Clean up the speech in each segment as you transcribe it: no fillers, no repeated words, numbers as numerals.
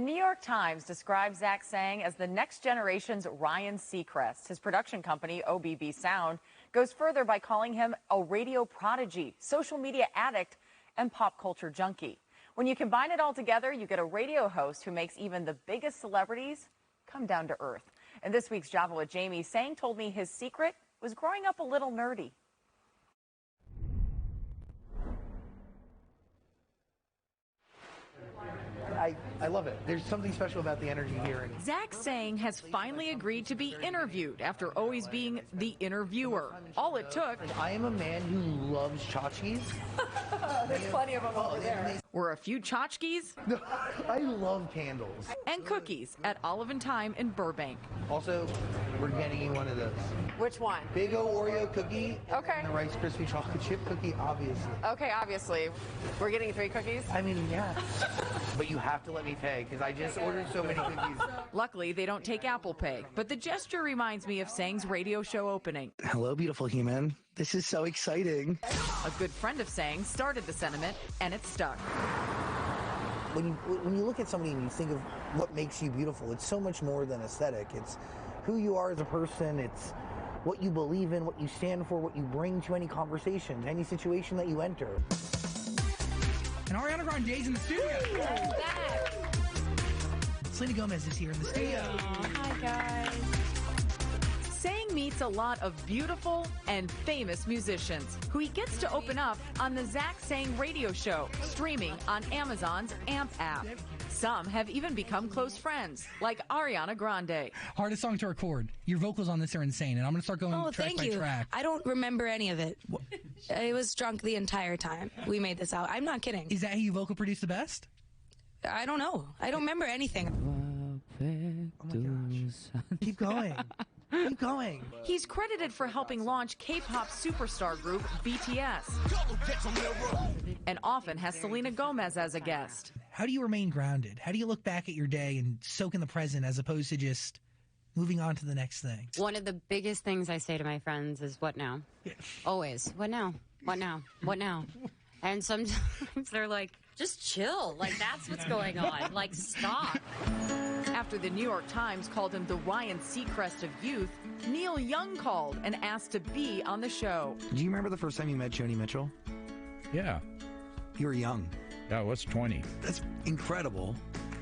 New York Times describes Zach Sang as the next generation's Ryan Seacrest. His production company, OBB Sound, goes further by calling him a radio prodigy, social media addict, and pop culture junkie. When you combine it all together, you get a radio host who makes even the biggest celebrities come down to earth. In this week's Java with Jamie, Sang told me his secret was growing up a little nerdy. I love it. There's something special about the energy here. Zach Sang has finally agreed to be interviewed after always being the interviewer. All it took. I am a man who loves tchotchkes. There's plenty of them over there. Were a few tchotchkes. I love candles. And cookies at Olive and Thyme in Burbank. Also, we're getting you one of those. Which one? Big O Oreo cookie. Okay. And the Rice Krispie chocolate chip cookie, obviously. Okay, obviously. We're getting 3 cookies? I mean, yeah. But you have to let me pay, because I just ordered so many cookies. Luckily, they don't take Apple Pay, but the gesture reminds me of Sang's radio show opening. Hello, beautiful human. This is so exciting. A good friend of Sang started the sentiment, and it stuck. When you look at somebody and you think of what makes you beautiful, it's so much more than aesthetic. It's who you are as a person. It's what you believe in, what you stand for, what you bring to any conversation, to any situation that you enter. And Ariana Grande's in the studio. Selena Gomez is here in the studio. Hi, guys. Sang meets a lot of beautiful and famous musicians who he gets to open up on the Zach Sang radio show, streaming on Amazon's AMP app. Some have even become close friends, like Ariana Grande. Hardest song to record. Your vocals on this are insane, and I'm going to start going track by track. I don't remember any of it. I was drunk the entire time we made this out. I'm not kidding. Is that how you vocal produce the best? I don't know. I don't remember anything. Oh my gosh. Keep going. Keep going. He's credited for helping launch K-pop superstar group BTS, and often has Selena Gomez as a guest. How do you remain grounded? How do you look back at your day and soak in the present as opposed to just moving on to the next thing? One of the biggest things I say to my friends is, what now? Yeah. Always. What now? What now? What now? And sometimes they're like, just chill. Like, that's what's going on. Like, stop. After the New York Times called him the Ryan Seacrest of youth, Neil Young called and asked to be on the show. Do you remember the first time you met Joni Mitchell? Yeah. You were young. Yeah, I was 20. That's incredible,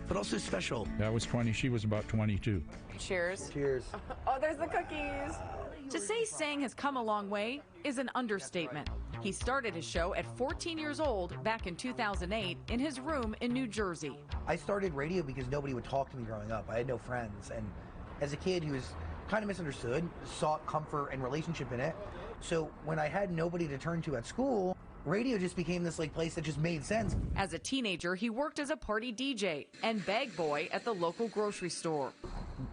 but also special. Yeah, I was 20. She was about 22. Cheers. Cheers. Oh, there's the cookies. To say Sang has come a long way is an understatement. He started his show at 14 years old back in 2008 in his room in New Jersey. I started radio because nobody would talk to me growing up. I had no friends, and as a kid who was kind of misunderstood, sought comfort and relationship in it. So when I had nobody to turn to at school, radio just became this place that just made sense. As a teenager, he worked as a party DJ and bag boy at the local grocery store.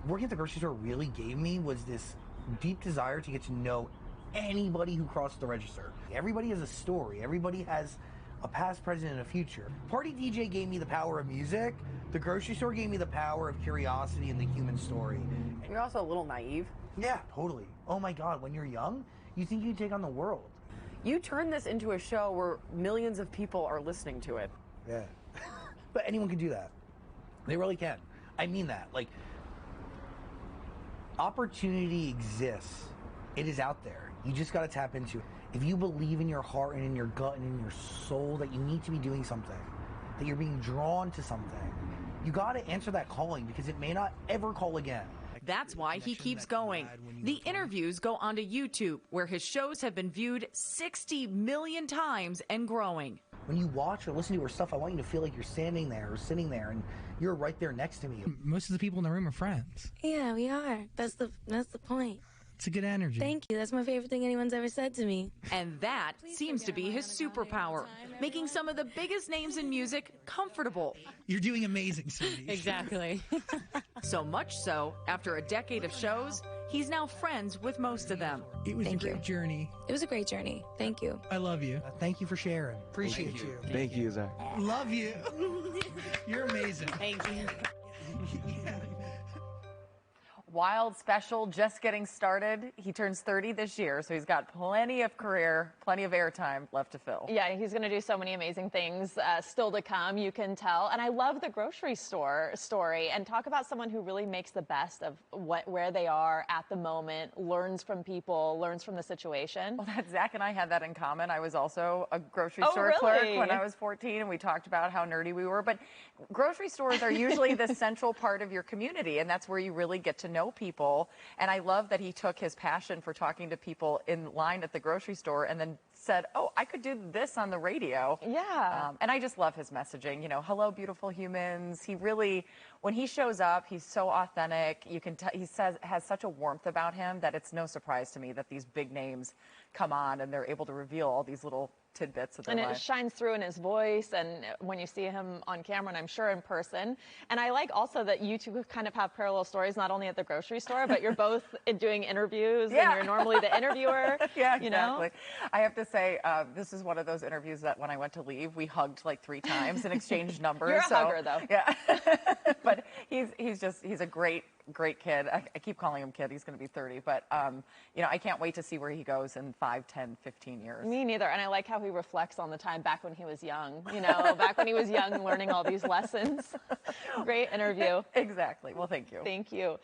Working at the grocery store really gave me was this deep desire to get to know anybody who crossed the register. Everybody has a story. Everybody has a past, present, and a future. Party DJ gave me the power of music. The grocery store gave me the power of curiosity and the human story. You're also a little naive. Yeah, totally. Oh my God, when you're young, you think you can take on the world. You turn this into a show where millions of people are listening to it. Yeah. But anyone can do that. They really can. I mean that. Opportunity exists. It is out there. You just got to tap into it. If you believe in your heart and in your gut and in your soul that you need to be doing something, that you're being drawn to something, you got to answer that calling, because it may not ever call again. That's why he keeps going. The interviews go onto YouTube, where his shows have been viewed 60 million times and growing. When you watch or listen to her stuff, I want you to feel like you're standing there or sitting there and you're right there next to me. Most of the people in the room are friends. Yeah, we are. That's the point. It's a good energy. Thank you. That's my favorite thing anyone's ever said to me. And that seems to be his superpower, making some of the biggest names in music comfortable. You're doing amazing, sweetie. Exactly. So much so, after a decade of shows, he's now friends with most of them. It was Thank a great you. journey. It was a great journey. Thank you. I love you. Thank you for sharing. Appreciate you. Thank you, Zach. Love you. You're amazing. Thank you. Yeah. Wild Special just getting started. He turns 30 this year, so he's got plenty of career, plenty of airtime left to fill. Yeah, he's going to do so many amazing things still to come, you can tell. And I love the grocery store story, and talk about someone who really makes the best of where they are at the moment, learns from people, learns from the situation. Well, Zach and I had that in common. I was also a grocery Oh, store really? clerk when I was 14, and we talked about how nerdy we were. But grocery stores are usually the central part of your community, and that's where you really get to know people. And I love that he took his passion for talking to people in line at the grocery store and then said, oh, I could do this on the radio. Yeah. And I just love his messaging. You know, hello, beautiful humans. He really, when he shows up, he's so authentic. You can tell he has such a warmth about him that it's no surprise to me that these big names come on and they're able to reveal all these little tidbits of their And life. it shines through in his voice and when you see him on camera, and I'm sure in person. And I like also that you two kind of have parallel stories, not only at the grocery store, but you're both doing interviews, and you're normally the interviewer. Yeah, you exactly. know? I have to say, this is one of those interviews that when I went to leave, we hugged like 3 times and exchanged numbers. You're a hugger, though. Yeah. But he's a great kid. I keep calling him kid. He's going to be 30. But, you know, I can't wait to see where he goes in 5, 10, 15 years. Me neither. And I like how he reflects on the time back when he was young, you know, back when he was young, learning all these lessons. Great interview. Exactly. Well, thank you. Thank you.